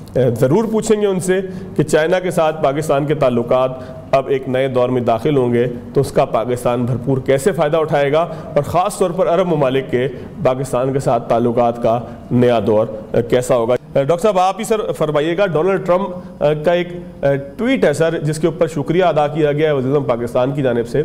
ज़रूर पूछेंगे उनसे कि चाइना के साथ पाकिस्तान के ताल्लुकात अब एक नए दौर में दाखिल होंगे तो उसका पाकिस्तान भरपूर कैसे फ़ायदा उठाएगा, और ख़ास तौर पर अरब ममालिक के पाकिस्तान के साथ ताल्लुकात का नया दौर कैसा होगा। डॉक्टर साहब आप ही सर फरमाइएगा, डोनाल्ड ट्रंप का एक ट्वीट है सर जिसके ऊपर शुक्रिया अदा किया गया है वज़ीर-ए-आज़म पाकिस्तान की जानिब से,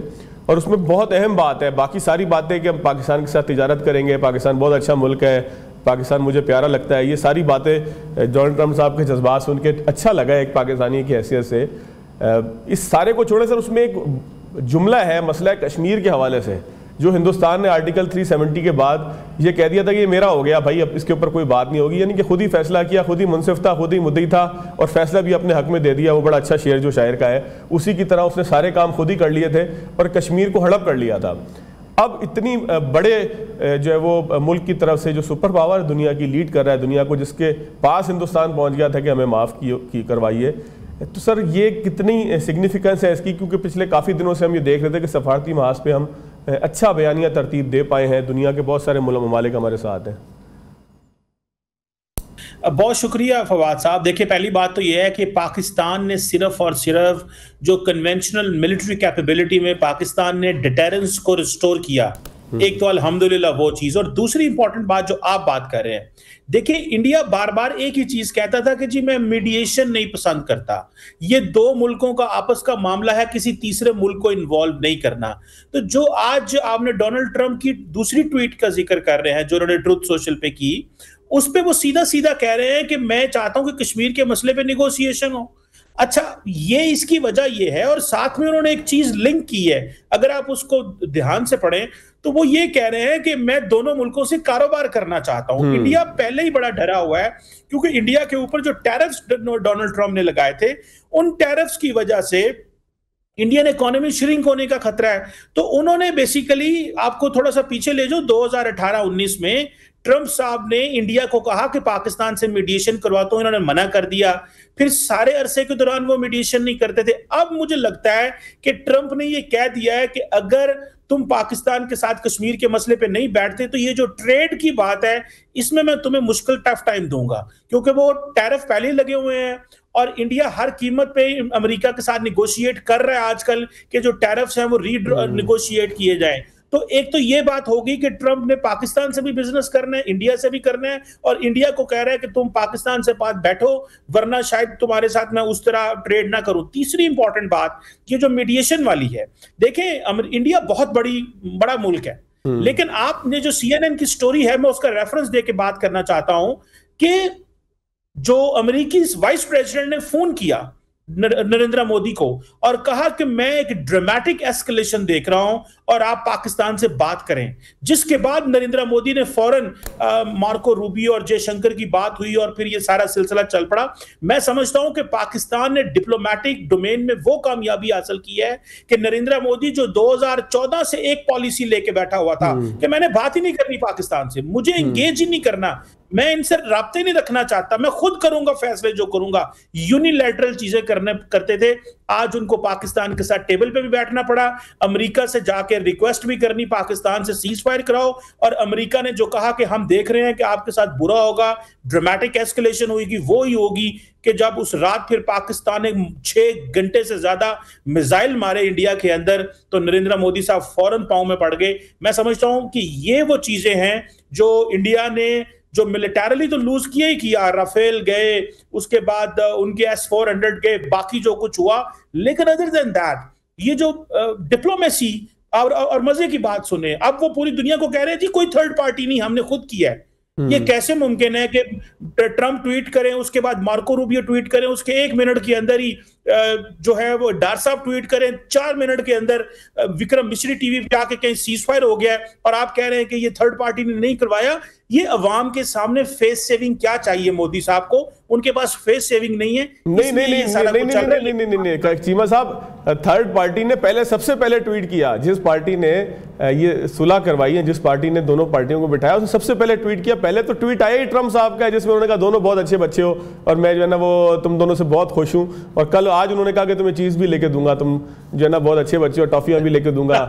और उसमें बहुत अहम बात है, बाकी सारी बातें कि हम पाकिस्तान के साथ तिजारत करेंगे, पाकिस्तान बहुत अच्छा मुल्क है, पाकिस्तान मुझे प्यारा लगता है, ये सारी बातें डोनाल्ड ट्रंप साहब के जज्बात सुन के अच्छा लगा एक पाकिस्तानी की हैसियत से। इस सारे को छोड़े सर उसमें एक जुमला है मसला कश्मीर के हवाले से, जो हिंदुस्तान ने आर्टिकल 370 के बाद ये कह दिया था कि ये मेरा हो गया भाई, अब इसके ऊपर कोई बात नहीं होगी, यानी कि खुद ही फैसला किया, खुद ही मुनसिफ था, खुद ही मुद्दई था और फैसला भी अपने हक में दे दिया। वो बड़ा अच्छा शेर जो शायर का है, उसी की तरह उसने सारे काम खुद ही कर लिए थे और कश्मीर को हड़प कर लिया था। अब इतनी बड़े जो है वो मुल्क की तरफ से जो सुपर पावर दुनिया की लीड कर रहा है दुनिया को, जिसके पास हिंदुस्तान पहुंच गया था कि हमें माफ़ करवाइए, तो सर ये कितनी सिग्निफिकेंस है इसकी, क्योंकि पिछले काफ़ी दिनों से हम ये देख रहे थे कि सफारती महाज पे हम अच्छा बयानिया तरतीब दे पाए हैं, दुनिया के बहुत सारे ममालिक हमारे साथ हैं। बहुत शुक्रिया फवाद साहब। देखिए पहली बात तो यह है कि पाकिस्तान ने सिर्फ और सिर्फ जो कन्वेंशनल मिलिट्री कैपेबिलिटी में पाकिस्तान ने डिटेरेंस को रिस्टोर किया, एक तो अल्हम्दुलिल्लाह वो चीज, और दूसरी इंपॉर्टेंट बात जो आप बात कर रहे हैं, देखिए इंडिया बार बार एक ही चीज कहता था कि जी मैं मीडिएशन नहीं पसंद करता, ये दो मुल्कों का आपस का मामला है, किसी तीसरे मुल्क को इन्वॉल्व नहीं करना। तो जो आज आपने डोनाल्ड ट्रंप की दूसरी ट्वीट का जिक्र कर रहे हैं जो उन्होंने ट्रुथ सोशल पे की, उस पे वो सीधा सीधा कह रहे हैं कि मैं चाहता हूं कि कश्मीर के मसले पे निगोशिएशन हो। अच्छा, ये इसकी वजह ये है, और साथ में उन्होंने एक चीज लिंक की है, अगर आप उसको ध्यान से पढ़ें तो वो ये कह रहे हैं कि मैं दोनों मुल्कों से कारोबार करना चाहता हूं। इंडिया पहले ही बड़ा डरा हुआ है, क्योंकि इंडिया के ऊपर जो टैरिफ्स डोनाल्ड ट्रंप ने लगाए थे, उन टैरिफ्स की वजह से इंडियन इकोनॉमी श्रिंक होने का खतरा है। तो उन्होंने बेसिकली, आपको थोड़ा सा पीछे ले जाओ, 2018-19 में ट्रंप साहब ने इंडिया को कहा कि पाकिस्तान से मीडिएशन करवाता हूं, इन्होंने मना कर दिया, फिर सारे अरसे के दौरान वो मीडिएशन नहीं करते थे। अब मुझे लगता है कि ट्रंप ने ये कह दिया है कि अगर तुम पाकिस्तान के साथ कश्मीर के मसले पे नहीं बैठते तो ये जो ट्रेड की बात है इसमें मैं तुम्हें मुश्किल टफ टाइम दूंगा, क्योंकि वो टैरिफ पहले ही लगे हुए हैं और इंडिया हर कीमत पे अमेरिका के साथ निगोशिएट कर रहा है आजकल कि जो टैरिफ्स हैं वो निगोशिएट किए जाएं। तो एक तो ये बात होगी कि ट्रंप ने पाकिस्तान से भी बिजनेस करना है, इंडिया से भी करना है, और इंडिया को कह रहा है कि तुम पाकिस्तान से पास बैठो वरना शायद तुम्हारे साथ मैं उस तरह ट्रेड ना करूं। तीसरी इंपॉर्टेंट बात ये जो मीडिएशन वाली है, देखें इंडिया बहुत बड़ा मुल्क है, लेकिन आपने जो CNN की स्टोरी है, मैं उसका रेफरेंस दे के बात करना चाहता हूं कि जो अमेरिकी वाइस प्रेसिडेंट ने फोन किया नरेंद्र मोदी को और कहा कि मैं एक ड्रामेटिक एस्केलेशन देख रहा हूं और आप पाकिस्तान से बात करें, जिसके बाद नरेंद्र मोदी ने फौरन मार्को रूबियो और जयशंकर की बात हुई और फिर ये सारा सिलसिला चल पड़ा। मैं समझता हूं कि पाकिस्तान ने डिप्लोमेटिक डोमेन में वो कामयाबी हासिल की है कि नरेंद्र मोदी जो 2014 से एक पॉलिसी लेके बैठा हुआ था कि मैंने बात ही नहीं करनी पाकिस्तान से, मुझे एंगेज ही नहीं करना, मैं इनसे राब्ते नहीं रखना चाहता, मैं खुद करूंगा फैसले जो करूंगा, यूनिलैटरल चीजें करते थे। आज उनको पाकिस्तान के साथ टेबल पे भी बैठना पड़ा, अमेरिका से जाके रिक्वेस्ट भी करनी पाकिस्तान से सीज फायर कराओ, और अमेरिका ने जो कहा कि हम देख रहे हैं कि आपके साथ बुरा होगा, ड्रामेटिक एस्केलेशन होगी, वो ही होगी कि जब उस रात फिर पाकिस्तान ने 6 घंटे से ज्यादा मिसाइल मारे इंडिया के अंदर, तो नरेंद्र मोदी साहब फौरन पांव में पड़ गए। मैं समझता हूं कि ये वो चीजें हैं जो इंडिया ने जो मिलिटरली तो लूज किया ही किया, राफेल गए, उसके बाद उनके S-400 गए, बाकी जो कुछ हुआ, लेकिन अदर देन दैट ये जो डिप्लोमेसी और मजे की बात सुने, अब वो पूरी दुनिया को कह रहे हैं जी कोई थर्ड पार्टी नहीं, हमने खुद किया है। ये कैसे मुमकिन है कि ट्रंप ट्वीट करें, उसके बाद मार्को रूबियो ट्वीट करें, उसके 1 मिनट के अंदर ही जो है वो डार साहब ट्वीट करें, 4 मिनट के अंदर विक्रम मिश्री टीवी पे आके कहीं सीज फायर हो गया, और आप कह रहे हैं कि ये थर्ड पार्टी ने नहीं करवाया। ये अवाम के सामने फेस सेविंग क्या चाहिए मोदी साहब को, उनके पास फेस सेविंग नहीं है। नहीं चीमा साहब, थर्ड पार्टी ने सबसे पहले ट्वीट किया, जिस पार्टी ने ये सुलह करवाई है, जिस पार्टी ने दोनों पार्टियों को बिठाया, उसने सबसे पहले ट्वीट किया। पहले तो ट्वीट आया ही ट्रंप साहब का, जिसमें उन्होंने कहा दोनों बहुत अच्छे बच्चे हो और मैं जो है ना वो तुम दोनों से बहुत खुश हूं, और कल आज उन्होंने कहा कि तुम्हें चीज भी लेके दूंगा, तुम जो है ना बहुत अच्छे बच्चे हो, टॉफियां भी लेके दूंगा।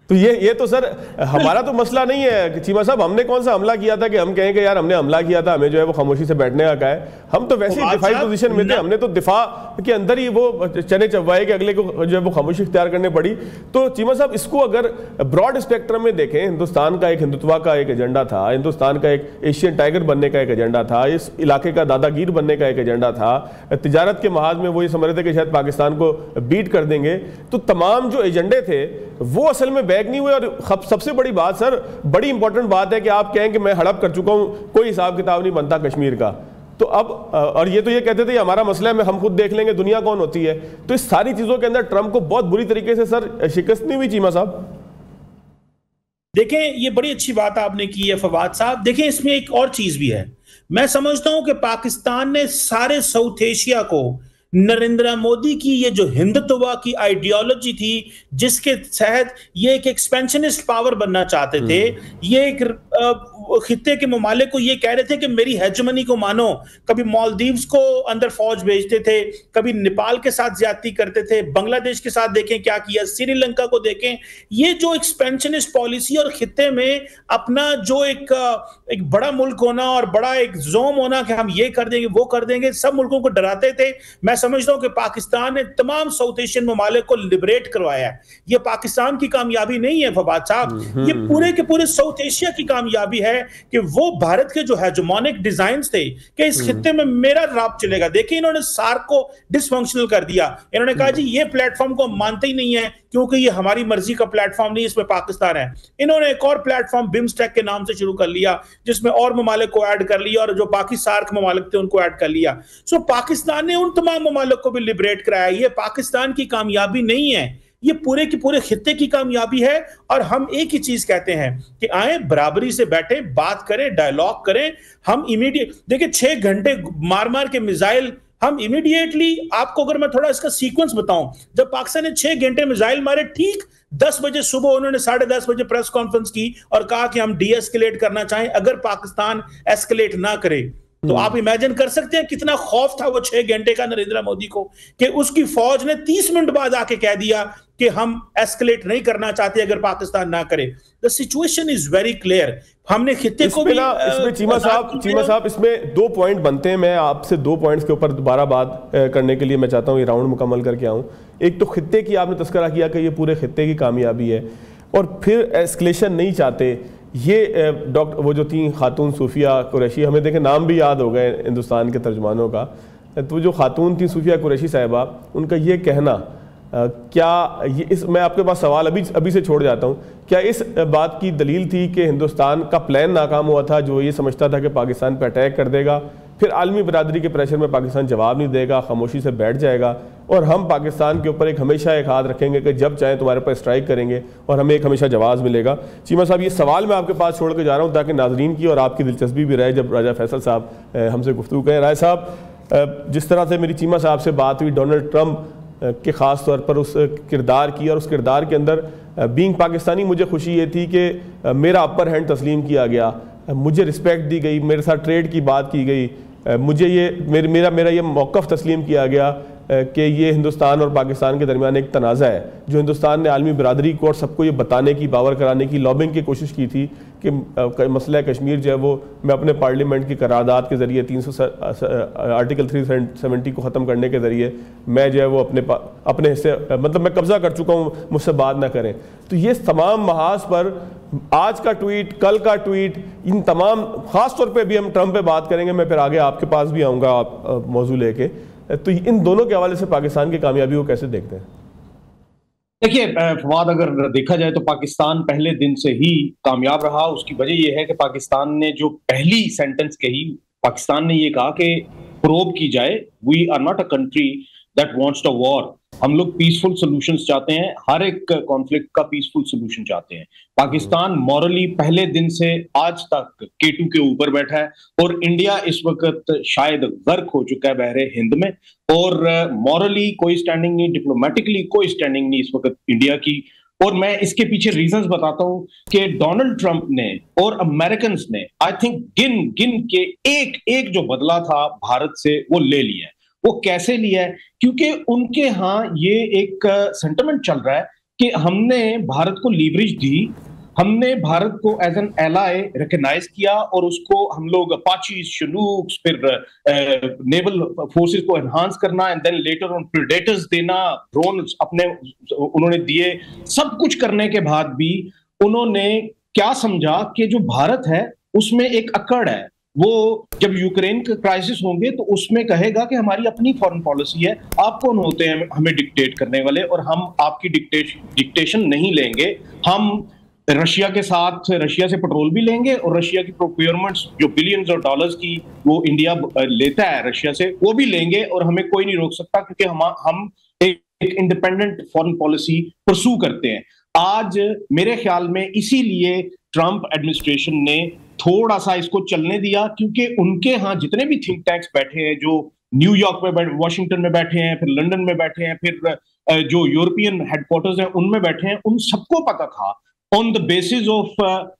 तो ये तो सर हमारा तो मसला नहीं है चीमा साहब, हमने कौन सा हमला किया था कि हम कहें कि यार हमने हमला किया था, हमें जो है वो खामोशी से बैठने का कहा है। हम तो वैसे ही दिफाई पोजीशन में थे, हमने तो दिफा के अंदर ही वो चने चबवाए कि अगले को जो है वो खामोशी इख्तियार करनी पड़ी। तो चीमा साहब इसको अगर ब्रॉड स्पेक्ट्रम में देखें, हिंदुस्तान का एक हिंदुत्व का एक एजेंडा था, हिंदुस्तान का एक एशियन टाइगर बनने का एक एजेंडा था, इस इलाके का दादागीर बनने का एक एजेंडा था, तिजारत के महाज में वो ये समझ रहे थे कि शायद पाकिस्तान को बीट कर देंगे। तो तमाम जो एजेंडे थे वो असल में बैक नहीं हुए। और सबसे बड़ी बात सर, बड़ी इंपॉर्टेंट बात है कि आप कहें कि मैं हड़प कर चुका हूं, कोई हिसाब किताब नहीं बनता कश्मीर का। तो अब और ये तो ये कहते थे हमारा मसला है, हम खुद देख लेंगे, दुनिया कौन होती है। तो इस सारी चीजों के अंदर ट्रंप को बहुत बुरी तरीके से सर शिकस्त नहीं हुई चीमा साहब? देखें, ये बड़ी अच्छी बात आपने की है फवाद साहब। देखें, इसमें एक और चीज भी है। मैं समझता हूं कि पाकिस्तान ने सारे साउथ एशिया को नरेंद्र मोदी की ये जो हिंदुत्व की आइडियोलॉजी थी, जिसके तहत ये एक एक्सपेंशनिस्ट पावर बनना चाहते थे, ये एक खित्ते के ममालिक को ये कह रहे थे कि मेरी हेजमनी को मानो। कभी मालदीव्स को अंदर फौज भेजते थे, कभी नेपाल के साथ ज्यादती करते थे, बांग्लादेश के साथ देखें क्या किया, श्रीलंका को देखें। ये जो एक्सपेंशनिस्ट पॉलिसी और खित्ते में अपना जो एक बड़ा मुल्क होना और बड़ा एक जोम होना कि हम ये कर देंगे वो कर देंगे, सब मुल्कों को डराते थे। मैं समझता हूं कि पाकिस्तान ने तमाम साउथ एशियन ममालिक को लिबरेट करवाया है। ये पाकिस्तान की कामयाबी नहीं है फवाद साहब, ये पूरे के पूरे साउथ एशिया की कामयाबी है कि वो भारत के जो हेजेमोनिक डिजाइन्स थे कि इस खित्ते में मेरा राब चलेगा। देखिए, इन्होंने सार्क को डिसफंक्शनल कर दिया। इन्होंने कहा जी ये प्लेटफॉर्म को मानते ही नहीं है क्योंकि ये हमारी मर्जी का प्लेटफॉर्म नहीं, इसमें पाकिस्तान है। इन्होंने एक और प्लेटफॉर्म बिम्स्टेक के नाम से शुरू कर लिया, जिसमें और ममालिक को ऐड कर लिया और जो बाकी सार्क ममालिक थे उनको ऐड कर लिया। सो पाकिस्तान ने उन तमाम ममालिक को भी लिबरेट कराया। ये पाकिस्तान की कामयाबी नहीं है, ये पूरे के पूरे खित्ते की कामयाबी है। और हम एक ही चीज कहते हैं कि आए बराबरी से बैठे, बात करें, डायलॉग करें। हम इमीडिएट देखिए 6 घंटे मार मार के मिसाइल हम इमीडिएटली, आपको अगर मैं थोड़ा इसका सीक्वेंस बताऊं, जब पाकिस्तान ने 6 घंटे मिसाइल मारे, ठीक 10 बजे सुबह उन्होंने 10:30 बजे प्रेस कॉन्फ्रेंस की और कहा कि हम डी एस्केलेट करना चाहें अगर पाकिस्तान एस्केलेट ना करे। तो आप इमेजिन कर सकते हैं कितना खौफ था वो 6 घंटे का नरेंद्र मोदी को कि उसकी फौज ने 30 मिनट बाद आके कह दिया कि हम एस्केलेट नहीं करना चाहते अगर पाकिस्तान ना करे। The situation is very clear. हमने खित्ते को भी इसमें चीमा साहब इसमें 2 पॉइंट बनते हैं। मैं आपसे 2 पॉइंट्स के ऊपर दोबारा बात करने के लिए मैं चाहता हूँ ये राउंड मुकम्मल करके आऊँ। एक तो खित्ते की आपने तस्करा किया कि ये पूरे खित्ते की कामयाबी है और फिर एस्केलेशन नहीं चाहते। ये डॉक्टर वो जो 3 खातून सूफिया कुरैशी, हमें देखें नाम भी याद हो गए हिंदुस्तान के तर्जुमानों का, तो जो खातून थी सूफिया कुरैशी साहिबा, उनका ये कहना क्या ये इस मैं आपके पास सवाल अभी से छोड़ जाता हूँ, क्या इस बात की दलील थी कि हिंदुस्तान का प्लान नाकाम हुआ था जो ये समझता था कि पाकिस्तान पर अटैक कर देगा, फिर आलमी बरादरी के प्रेशर में पाकिस्तान जवाब नहीं देगा, खामोशी से बैठ जाएगा और हम पाकिस्तान के ऊपर एक हमेशा एक हाथ रखेंगे कि जब चाहे तुम्हारे पर स्ट्राइक करेंगे और हमें एक हमेशा जवाब मिलेगा। चीमा साहब, ये सवाल मैं आपके पास छोड़ के जा रहा हूँ ताकि नाजरीन की और आपकी दिलचस्पी भी रहे जब राजा फैसल साहब हमसे गुफ्तगू करें। राय साहब, जिस तरह से मेरी चीमा साहब से बात हुई डोनाल्ड ट्रंप के ख़ास तौर पर उस किरदार की, और उस किरदार के अंदर बीइंग पाकिस्तानी मुझे खुशी ये थी कि मेरा अपर हैंड तस्लीम किया गया, मुझे रिस्पेक्ट दी गई, मेरे साथ ट्रेड की बात की गई, मुझे ये मेरा ये मौक़िफ़ तस्लीम किया गया कि ये हिंदुस्तान और पाकिस्तान के दरमियान एक तनाज़ा है जो हिंदुस्तान ने आलमी बरादरी को और सबको ये बताने की, बावर कराने की, लॉबिंग की कोशिश की थी कि मसला कश्मीर जो है वो मैं अपने पार्लियामेंट की करारदाद के ज़रिए आर्टिकल 370 को ख़त्म करने के ज़रिए मैं जो है वो अपने हिस्से मतलब मैं कब्ज़ा कर चुका हूँ, मुझसे बात ना करें। तो ये तमाम महाज पर आज का ट्वीट, कल का ट्वीट, इन तमाम ख़ास तौर पर भी हम ट्रंप पे बात करेंगे, मैं फिर आगे आपके पास भी आऊँगा आप मौजू लेके। तो इन दोनों के हवाले से पाकिस्तान की कामयाबी को कैसे देखते हैं? देखिए फवाद, अगर देखा जाए तो पाकिस्तान पहले दिन से ही कामयाब रहा। उसकी वजह यह है कि पाकिस्तान ने जो पहली सेंटेंस कही, पाकिस्तान ने ये कहा कि प्रोब की जाए, we are not a country that wants to war. हम लोग पीसफुल सॉल्यूशंस चाहते हैं, हर एक कॉन्फ्लिक्ट का पीसफुल सॉल्यूशन चाहते हैं। पाकिस्तान मॉरली पहले दिन से आज तक K2 के ऊपर बैठा है और इंडिया इस वक्त शायद गर्क हो चुका है बहरे हिंद में, और मॉरली कोई स्टैंडिंग नहीं, डिप्लोमेटिकली कोई स्टैंडिंग नहीं इस वक्त इंडिया की। और मैं इसके पीछे रीजंस बताता हूं कि डोनाल्ड ट्रंप ने और अमेरिकन ने आई थिंक गिन गिन के एक एक जो बदला था भारत से वो ले लिया है। वो कैसे लिया है? क्योंकि उनके यहाँ ये एक सेंटिमेंट चल रहा है कि हमने भारत को लीवरेज दी, हमने भारत को एज एन एलाय रिकॉग्नाइज किया और उसको हम लोग अपाची, शनूक्स, फिर नेवल फोर्सेस को एनहांस करना and then later on predators देना, ड्रोन्स अपने उन्होंने दिए। सब कुछ करने के बाद भी उन्होंने क्या समझा कि जो भारत है उसमें एक अकड़ है, वो जब यूक्रेन का क्राइसिस होंगे तो उसमें कहेगा कि हमारी अपनी फॉरेन पॉलिसी है, आप कौन होते हैं हमें डिक्टेट करने वाले, और हम आपकी डिक्टेशन नहीं लेंगे। हम रशिया के साथ, रशिया से पेट्रोल भी लेंगे और रशिया की प्रोक्योरमेंट्स जो बिलियंस ऑफ डॉलर्स की वो इंडिया लेता है रशिया से, वो भी लेंगे और हमें कोई नहीं रोक सकता, क्योंकि हम एक इंडिपेंडेंट फॉरेन पॉलिसी परसू करते हैं। आज मेरे ख्याल में इसीलिए ट्रंप एडमिनिस्ट्रेशन ने थोड़ा सा इसको चलने दिया, क्योंकि उनके यहाँ जितने भी थिंक टैंक्स बैठे हैं, जो न्यूयॉर्क में, वॉशिंगटन में बैठे हैं, फिर लंदन में बैठे हैं, फिर जो यूरोपियन हेडक्वार्टर्स हैं उनमें बैठे हैं, उन सबको पता था on the basis of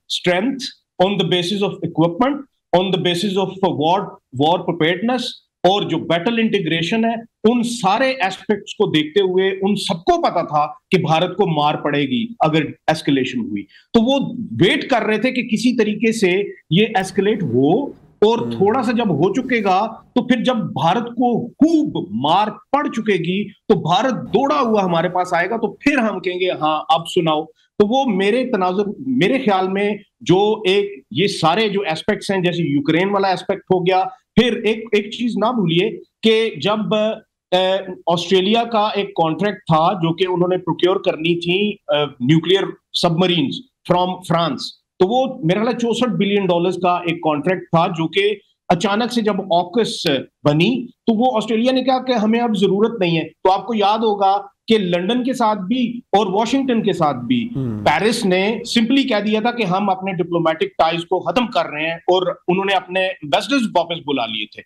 strength, on the basis of equipment, on the basis of war preparedness और जो बैटल इंटीग्रेशन है, उन सारे एस्पेक्ट्स को देखते हुए उन सबको पता था कि भारत को मार पड़ेगी अगर एस्केलेशन हुई। तो वो वेट कर रहे थे कि किसी तरीके से ये एस्केलेट हो, और थोड़ा सा जब हो चुकेगा तो फिर जब भारत को खूब मार पड़ चुकेगी तो भारत दौड़ा हुआ हमारे पास आएगा, तो फिर हम कहेंगे हाँ अब सुनाओ। तो वो मेरे ख्याल में जो एक ये सारे जो एस्पेक्ट्स हैं, जैसे यूक्रेन वाला एस्पेक्ट हो गया, फिर एक चीज ना भूलिए कि जब ऑस्ट्रेलिया का एक कॉन्ट्रैक्ट था जो कि उन्होंने प्रोक्योर करनी थी न्यूक्लियर सबमरीन्स फ्रॉम फ्रांस, तो वो मेरा ख्याल $64 बिलियन का एक कॉन्ट्रैक्ट था, जो कि अचानक से जब ऑकस बनी तो वो ऑस्ट्रेलिया ने कहा कि हमें अब जरूरत नहीं है। तो आपको याद होगा कि लंदन के साथ भी और वॉशिंगटन के साथ भी पेरिस ने सिंपली कह दिया था कि हम अपने डिप्लोमेटिक टाइज को खत्म कर रहे हैं, और उन्होंने अपने एम्बेसडर्स वापस बुला लिए थे।